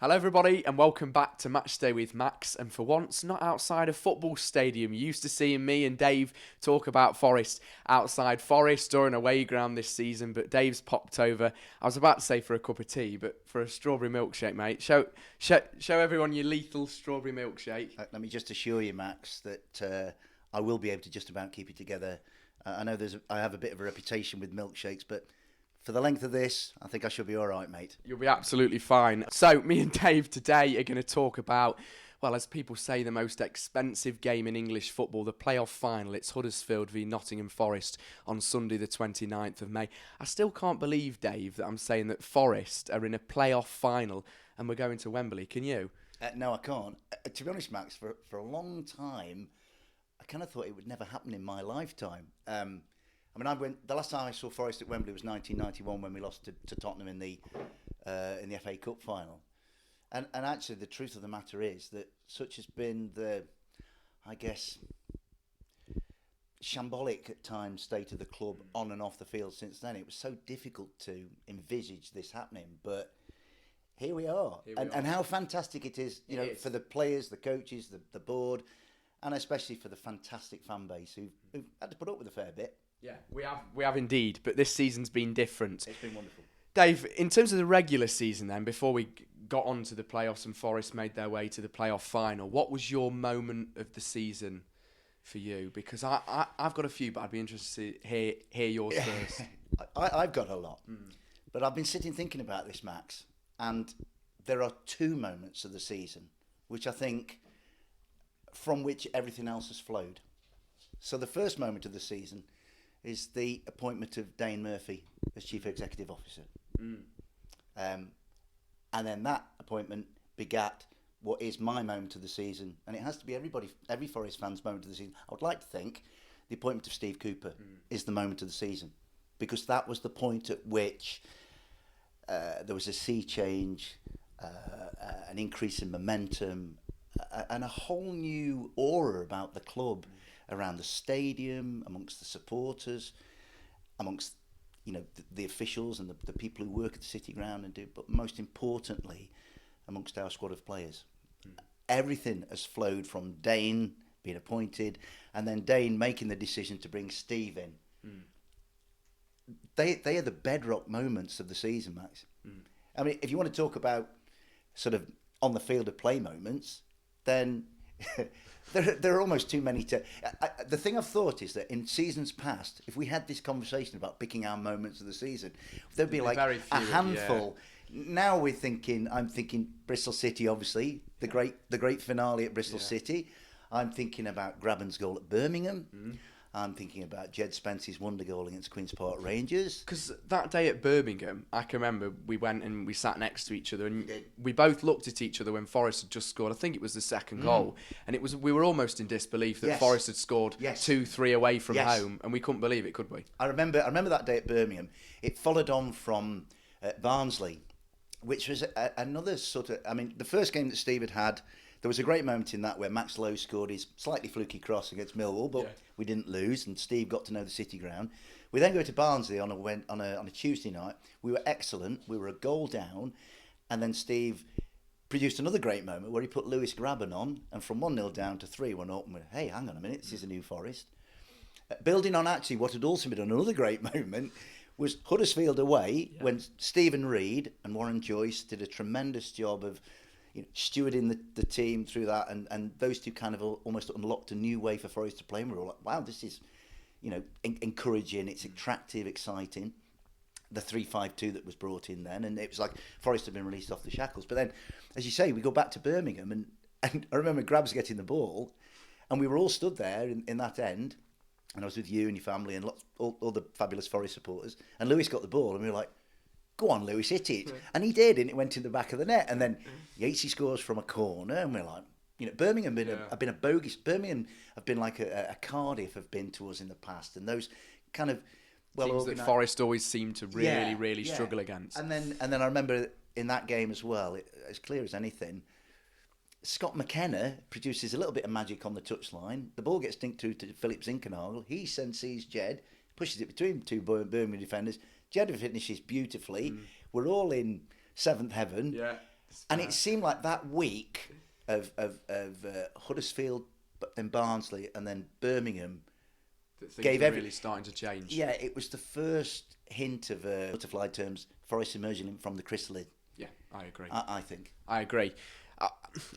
Hello everybody and welcome back to Matchday with Max, and for once not outside a football stadium. You're used to seeing me and Dave talk about Forest outside Forest or an away ground this season, but Dave's popped over, I was about to say for a cup of tea, but for a strawberry milkshake, mate. Show everyone your lethal strawberry milkshake. Let me just assure you, Max, that I will be able to just about keep it together. I know I have a bit of a reputation with milkshakes, but for the length of this, I think I should be all right, mate. You'll be absolutely fine. So, me and Dave today are going to talk about, well, as people say, the most expensive game in English football, the playoff final. It's Huddersfield v Nottingham Forest on Sunday the 29th of May. I still can't believe, Dave, that I'm saying that Forest are in a playoff final and we're going to Wembley. Can you? No, I can't. To be honest, Max, for a long time, I kind of thought it would never happen in my lifetime. The last time I saw Forest at Wembley was 1991 when we lost to Tottenham in the FA Cup final. And actually, the truth of the matter is that such has been the, I guess, shambolic at times state of the club on and off the field since then. It was so difficult to envisage this happening, but here we are. And how fantastic it is, for the players, the coaches, the board, and especially for the fantastic fan base who've had to put up with a fair bit. Yeah, we have indeed, but this season's been different. It's been wonderful. Dave, in terms of the regular season then, before we got on to the playoffs and Forest made their way to the playoff final, what was your moment of the season for you? Because I've got a few, but I'd be interested to hear yours first. I've got a lot, but I've been sitting thinking about this, Max, and there are two moments of the season which I think from which everything else has flowed. So the first moment of the season is the appointment of Dane Murphy as Chief Executive Officer. And then that appointment begat what is my moment of the season, and it has to be every Forest fan's moment of the season. I would like to think the appointment of Steve Cooper is the moment of the season, because that was the point at which there was a sea change, an increase in momentum, and a whole new aura about the club. Around the stadium, amongst the supporters, amongst the officials and the people who work at the City Ground but most importantly, amongst our squad of players. Everything has flowed from Dane being appointed, and then Dane making the decision to bring Steve in. They are the bedrock moments of the season, Max. I mean, if you want to talk about sort of on the field of play moments, then. There are almost too many to... the thing I've thought is that in seasons past, if we had this conversation about picking our moments of the season, there'd be like a handful. Yeah. Now I'm thinking Bristol City, obviously, the great finale at Bristol City. I'm thinking about Graben's goal at Birmingham. I'm thinking about Jed Spence's wonder goal against Queen's Park Rangers. Because that day at Birmingham, I can remember we went and we sat next to each other, and we both looked at each other when Forest had just scored. I think it was the second goal, and we were almost in disbelief that Forest had scored 2-3 away from home, and we couldn't believe it, could we? I remember that day at Birmingham. It followed on from Barnsley, which was another sort of... I mean, the first game that Steve had, there was a great moment in that where Max Lowe scored his slightly fluky cross against Millwall, but we didn't lose, and Steve got to know the City Ground. We then go to Barnsley on a Tuesday night. We were excellent. We were a goal down, and then Steve produced another great moment where he put Lewis Graben on, and from 1-0 down to 3-1 up, and went, hey, hang on a minute, this is a new Forest. Building on actually what had also been another great moment was Huddersfield away, when Stephen Reid and Warren Joyce did a tremendous job of stewarding the team through that, and those two kind of almost unlocked a new way for Forest to play, and we were all like, wow, this is encouraging, it's attractive, exciting. The 3-5-2 that was brought in then, and it was like Forest had been released off the shackles. But then, as you say, we go back to Birmingham, and I remember Grabs getting the ball, and we were all stood there in that end, and I was with you and your family and all the fabulous Forest supporters, and Lewis got the ball, and we were like, go on, Lewis, hit it. And he did, and it went in the back of the net. And then Yatesy scores from a corner, and we're like, You know, Birmingham Yeah. have been a bogus. Birmingham have been like a Cardiff have been to us in the past, and those kind of well Teams that organised. Forest always seem to really, really yeah. struggle against. And then I remember in that game as well, as clear as anything, Scott McKenna produces a little bit of magic on the touchline. The ball gets dinked to Philip Zinkenagel. He sees Jed, pushes it between two Birmingham defenders. Jed finishes beautifully. We're all in seventh heaven. Yeah. And it seemed like that week of Huddersfield, then Barnsley, and then Birmingham Things are really starting to change. Yeah, it was the first hint of butterfly terms, Forest emerging from the chrysalid. Yeah, I agree. I think. I agree.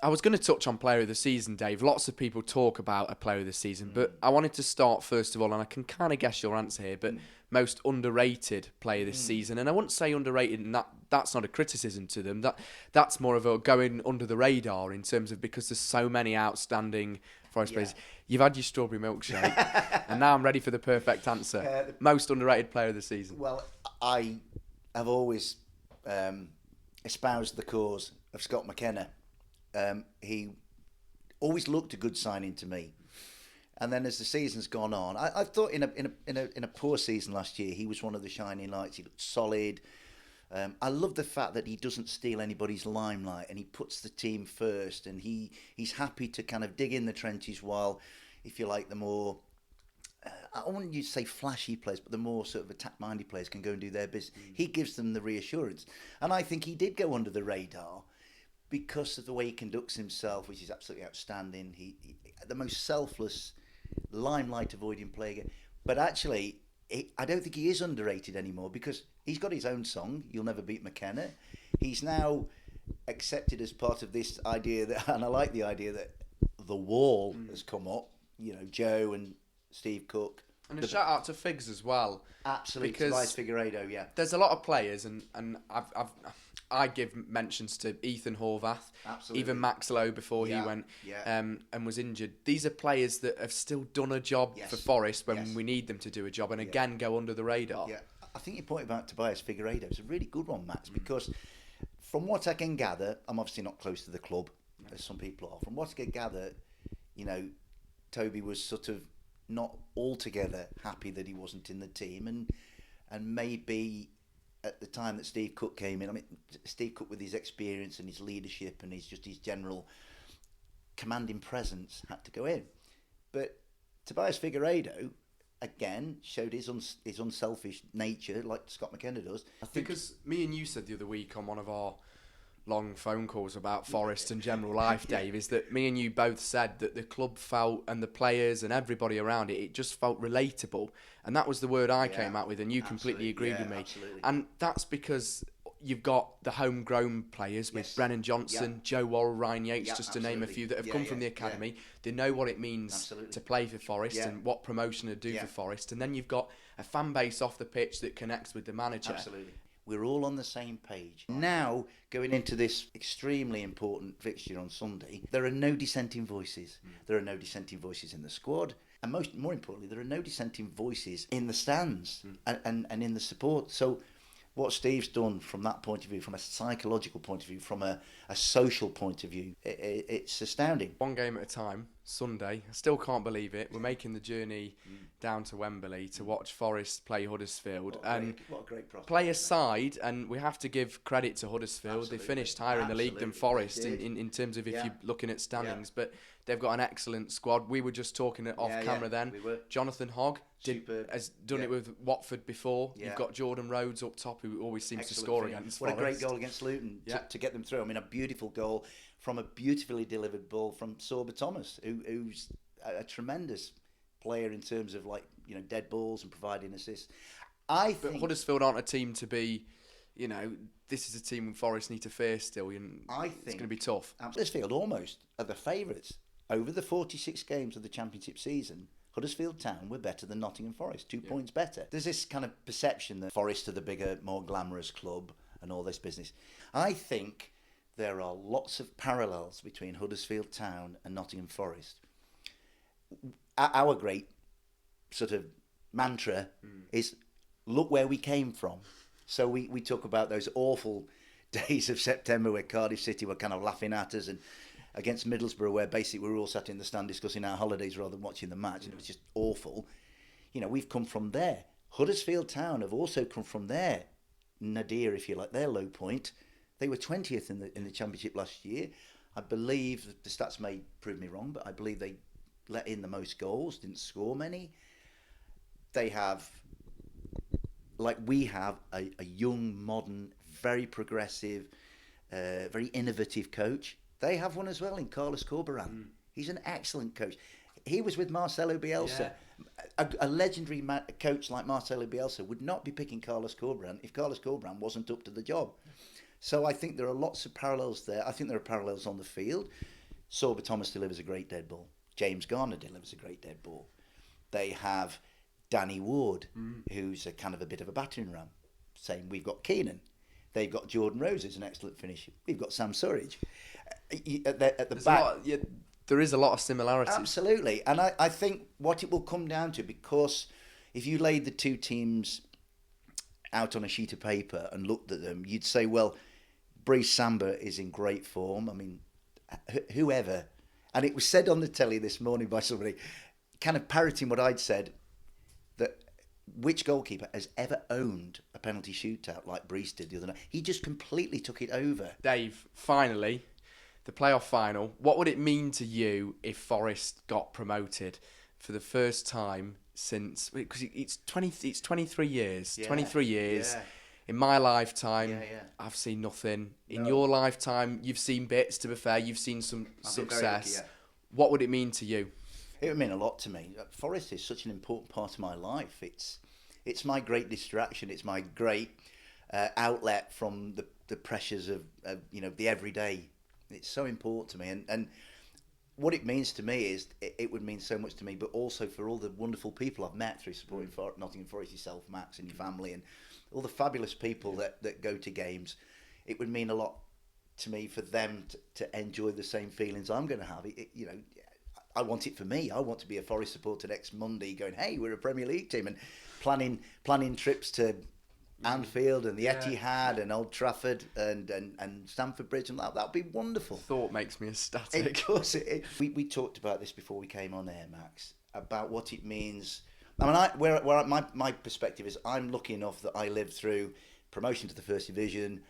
I was going to touch on player of the season, Dave. Lots of people talk about a player of the season, but I wanted to start first of all, and I can kind of guess your answer here, but most underrated player this season. And I wouldn't say underrated, and that's not a criticism to them. That's more of a going under the radar in terms of because there's so many outstanding Forest players. You've had your strawberry milkshake, and now I'm ready for the perfect answer. Most underrated player of the season. Well, I have always espoused the cause of Scott McKenna. He always looked a good signing to me, and then as the season's gone on, I thought in a poor season last year, he was one of the shining lights. He looked solid. I love the fact that he doesn't steal anybody's limelight, and he puts the team first, and he's happy to kind of dig in the trenches while, if you like, the more I wouldn't use say flashy players, but the more sort of attack-minded players can go and do their business. He gives them the reassurance, and I think he did go under the radar because of the way he conducts himself, which is absolutely outstanding. He the most selfless, limelight-avoiding player. But actually, I don't think he is underrated anymore because he's got his own song, You'll Never Beat McKenna. He's now accepted as part of this idea that, and I like the idea that the wall has come up. You know, Joe and Steve Cook. And a shout out to Figs as well. Absolutely, because Tobias Figueiredo, yeah. There's a lot of players, and I give mentions to Ethan Horvath, Absolutely. even Max Lowe before he went and was injured. These are players that have still done a job for Forest when we need them to do a job, and again go under the radar. Yeah, I think your point about Tobias Figueiredo is a really good one, Max, because from what I can gather, I'm obviously not close to the club, as some people are. From what I can gather, you know, Toby was sort of not altogether happy that he wasn't in the team, and maybe at the time that Steve Cook came in, I mean, Steve Cook with his experience and his leadership and his general commanding presence had to go in. But Tobias Figueiredo, again, showed his unselfish nature like Scott McKenna does. I think Because me and you said the other week on one of our long phone calls about Forest and general life, Dave, is that me and you both said that the club felt, and the players and everybody around it just felt relatable. And that was the word I came out with, and you completely agreed with me. Absolutely. And that's because you've got the homegrown players with Brennan Johnson, Joe Worrell, Ryan Yates, just to name a few that have come from the academy. They know what it means to play for Forest and what promotion to do for Forest. And then you've got a fan base off the pitch that connects with the manager. Absolutely. We're all on the same page. Now, going into this extremely important fixture on Sunday, there are no dissenting voices. There are no dissenting voices in the squad. And more importantly, there are no dissenting voices in the stands and in the support. So what Steve's done from that point of view, from a psychological point of view, from a social point of view, it's astounding. One game at a time, Sunday. I still can't believe it. We're making the journey down to Wembley to watch Forest play Huddersfield. What a great prospect. Play aside, and we have to give credit to Huddersfield. Absolutely. They finished higher in the league than Forest in terms of if you're looking at standings. But they've got an excellent squad. We were just talking off camera then. We were. Jonathan Hogg has done it with Watford before. You've got Jordan Rhodes up top, who always seems to score against What Forest. a great goal against Luton to get them through. I mean, a beautiful goal from a beautifully delivered ball from Sorba Thomas, who's a tremendous player in terms of dead balls and providing assists. But Huddersfield aren't a team to be, this is a team Forest need to face still. I think it's going to be tough. Huddersfield almost are the favourites. Over the 46 games of the Championship season, Huddersfield Town were better than Nottingham Forest, 2 points better. There's this kind of perception that Forest are the bigger, more glamorous club and all this business. I think there are lots of parallels between Huddersfield Town and Nottingham Forest. Our great sort of mantra is, look where we came from. So we talk about those awful days of September where Cardiff City were kind of laughing at us, against Middlesbrough, where basically we were all sat in the stand discussing our holidays rather than watching the match, and it was just awful. You know, we've come from there. Huddersfield Town have also come from their nadir, if you like, their low point. They were 20th in the Championship last year. I believe, the stats may prove me wrong, but I believe they let in the most goals, didn't score many. They have, like we have, a young, modern, very progressive, very innovative coach. They have one as well in Carlos Corberán. He's an excellent coach. He was with Marcelo Bielsa. Yeah. A legendary coach like Marcelo Bielsa would not be picking Carlos Corberán if Carlos Corberán wasn't up to the job. So I think there are lots of parallels there. I think there are parallels on the field. Sorba Thomas delivers a great dead ball. James Garner delivers a great dead ball. They have Danny Ward, who's a kind of a bit of a battering ram. Saying we've got Keenan. They've got Jordan Rose, who's an excellent finisher. We've got Sam Surridge. At the back... There is a lot of similarities. Absolutely. And I think what it will come down to, because if you laid the two teams out on a sheet of paper and looked at them, you'd say, well, Brice Samba is in great form. I mean, whoever. And it was said on the telly this morning by somebody, kind of parroting what I'd said, that which goalkeeper has ever owned a penalty shootout like Brice did the other night? He just completely took it over. Dave, finally... the playoff final, what would it mean to you if Forest got promoted for the first time since, because it's 23 years, Yeah, 23 years. yeah. In my lifetime, Yeah. I've seen nothing. In No. your lifetime, you've seen bits, to be fair, you've seen some I've been very success. lucky, yeah. What would it mean to you? It would mean a lot to me. Forest is such an important part of my life. It's my great distraction. It's my great outlet from the pressures of the everyday. It's so important to me, and what it means to me is it would mean so much to me, but also for all the wonderful people I've met through supporting Nottingham Forest, yourself, Max, and your family, and all the fabulous people that go to games. It would mean a lot to me for them to enjoy the same feelings I'm going to have. I want it for me. I want to be a Forest supporter next Monday going, hey, we're a Premier League team, and planning trips to Anfield and the Etihad and Old Trafford and Stamford Bridge, and that would be wonderful. Thought makes me ecstatic. Of course, we talked about this before we came on air, Max, about what it means. I mean, my perspective is I'm lucky enough that I lived through promotion to the First Division,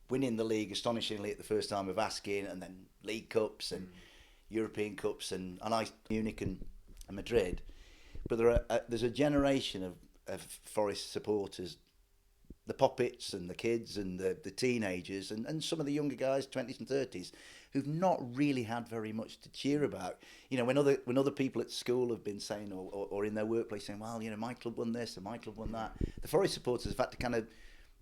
winning the league astonishingly at the first time of asking, and then League Cups and European Cups and Munich and Madrid. But there's a generation of Forest supporters, the poppets and the kids and the teenagers and some of the younger guys, 20s and 30s, who've not really had very much to cheer about. You know, when other people at school have been saying, or in their workplace saying, well, my club won this and my club won that, the Forest supporters have had to kind of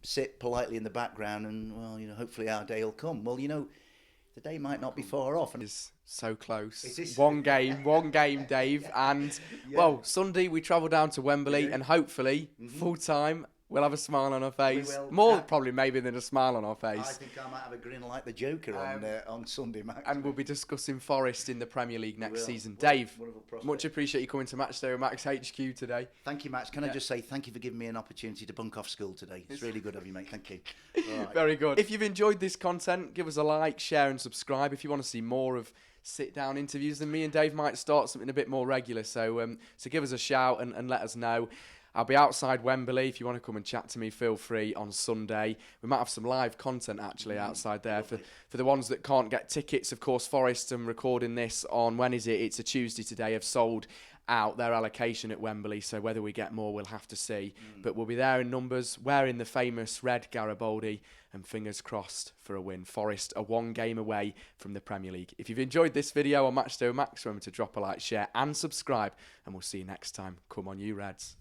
sit politely in the background and, well, hopefully our day will come. Well, the day might not be far off. Is so close. It is. One game, Dave. And, well, Sunday we travel down to Wembley and hopefully, full time, we'll have a smile on our face. We will. More probably maybe than a smile on our face. I think I might have a grin like the Joker on Sunday, Max. And we'll be discussing Forest in the Premier League next will. season. What a Dave, wonderful prospect. much appreciate you coming to Matchday with Max HQ today. Thank you, Max. Can I just say thank you for giving me an opportunity to bunk off school today. It's really good of you, mate. Thank you. All right. Very good. If you've enjoyed this content, give us a like, share and subscribe. If you want to see more of sit-down interviews, then me and Dave might start something a bit more regular. So give us a shout and let us know. I'll be outside Wembley. If you want to come and chat to me, feel free on Sunday. We might have some live content actually outside there for the ones that can't get tickets. Of course, Forest, I'm recording this on, when is it? It's a Tuesday today, have sold out their allocation at Wembley. So whether we get more, we'll have to see. But we'll be there in numbers, wearing the famous red Garibaldi, and fingers crossed for a win. Forest are one game away from the Premier League. If you've enjoyed this video on Matchday with Max, remember to drop a like, share and subscribe. And we'll see you next time. Come on, you Reds.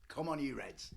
Come on, you Reds.